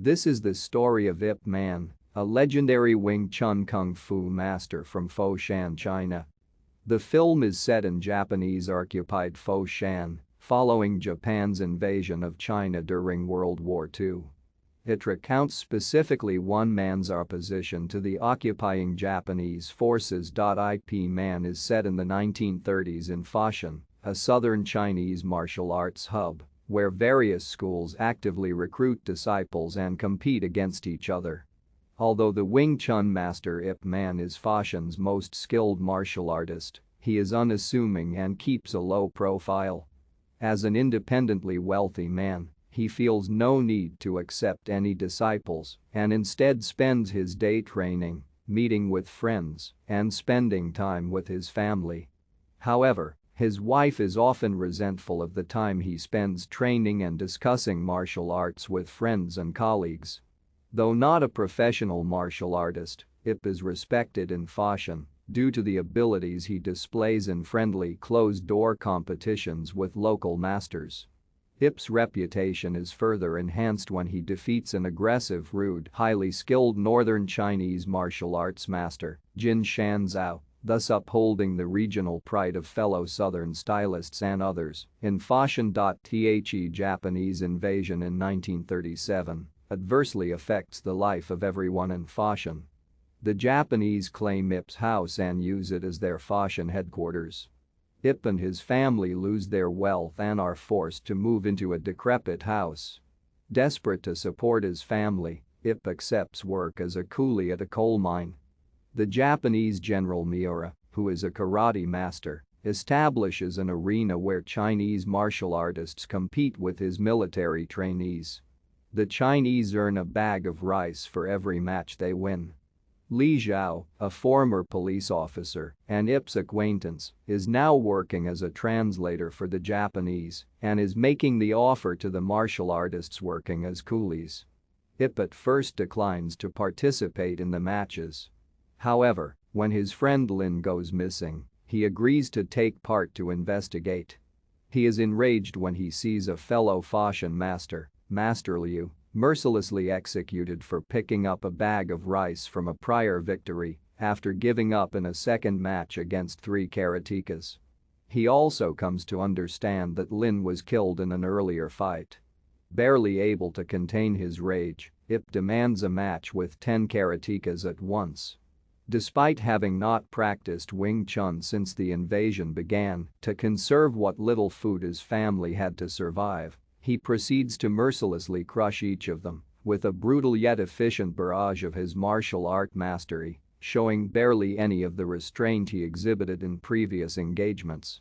This is the story of Ip Man, a legendary Wing Chun kung fu master from Foshan, China. The film is set in Japanese-occupied Foshan, following Japan's invasion of China during World War II. It recounts specifically one man's opposition to the occupying Japanese forces. Ip Man is set in the 1930s in Foshan, a southern Chinese martial arts hub, where various schools actively recruit disciples and compete against each other. Although the Wing Chun master Ip Man is Foshan's most skilled martial artist, he is unassuming and keeps a low profile. As an independently wealthy man, he feels no need to accept any disciples and instead spends his day training, meeting with friends, and spending time with his family. However, his wife is often resentful of the time he spends training and discussing martial arts with friends and colleagues. Though not a professional martial artist, Ip is respected in Foshan due to the abilities he displays in friendly closed-door competitions with local masters. Ip's reputation is further enhanced when he defeats an aggressive, rude, highly skilled northern Chinese martial arts master, Jin Shanzhao, thus upholding the regional pride of fellow southern stylists and others. In Foshan. The Japanese invasion in 1937 adversely affects the life of everyone in Foshan. The Japanese claim Ip's house and use it as their Foshan headquarters. Ip and his family lose their wealth and are forced to move into a decrepit house. Desperate to support his family, Ip accepts work as a coolie at a coal mine. The Japanese general Miura, who is a karate master, establishes an arena where Chinese martial artists compete with his military trainees. The Chinese earn a bag of rice for every match they win. Li Zhao, a former police officer and Ip's acquaintance, is now working as a translator for the Japanese and is making the offer to the martial artists working as coolies. Ip at first declines to participate in the matches. However, when his friend Lin goes missing, he agrees to take part to investigate. He is enraged when he sees a fellow Foshan master, Master Liu, mercilessly executed for picking up a bag of rice from a prior victory after giving up in a second match against 3 karatekas. He also comes to understand that Lin was killed in an earlier fight. Barely able to contain his rage, Ip demands a match with 10 karatekas at once. Despite having not practiced Wing Chun since the invasion began, to conserve what little food his family had to survive, he proceeds to mercilessly crush each of them with a brutal yet efficient barrage of his martial art mastery, showing barely any of the restraint he exhibited in previous engagements.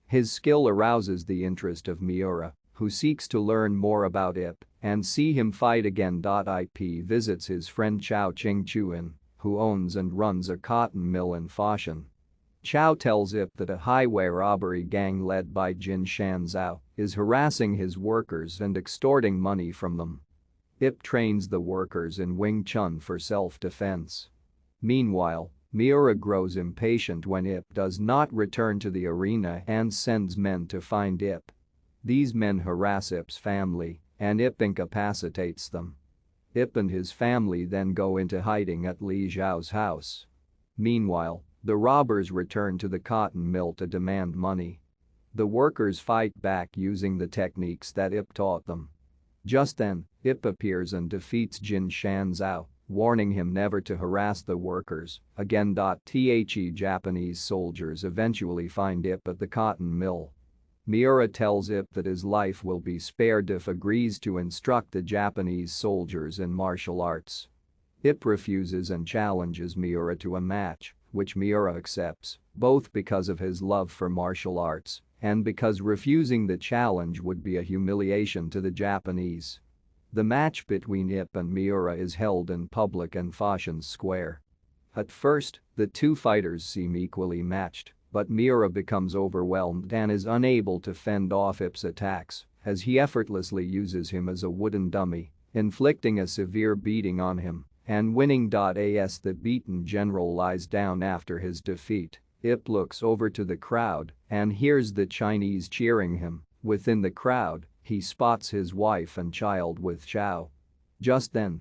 His skill arouses the interest of Miura, who seeks to learn more about Ip and see him fight again. Ip visits his friend Chou Ching-chuan, who owns and runs a cotton mill in Foshan. Chou tells Ip that a highway robbery gang led by Jin Shanzhao is harassing his workers and extorting money from them. Ip trains the workers in Wing Chun for self-defense. Meanwhile, Miura grows impatient when Ip does not return to the arena and sends men to find Ip. These men harass Ip's family, and Ip incapacitates them. Ip and his family then go into hiding at Li Zhao's house. Meanwhile, the robbers return to the cotton mill to demand money. The workers fight back using the techniques that Ip taught them. Just then, Ip appears and defeats Jin Shanzhao, warning him never to harass the workers again. The Japanese soldiers eventually find Ip at the cotton mill. Miura tells Ip that his life will be spared if agrees to instruct the Japanese soldiers in martial arts. Ip refuses and challenges Miura to a match, which Miura accepts, both because of his love for martial arts and because refusing the challenge would be a humiliation to the Japanese. The match between Ip and Miura is held in public in Foshan Square. At first, the two fighters seem equally matched, but Miura becomes overwhelmed and is unable to fend off Ip's attacks as he effortlessly uses him as a wooden dummy, inflicting a severe beating on him and winning. As the beaten general lies down after his defeat, Ip looks over to the crowd and hears the Chinese cheering him. Within the crowd, he spots his wife and child with Chou. Just then,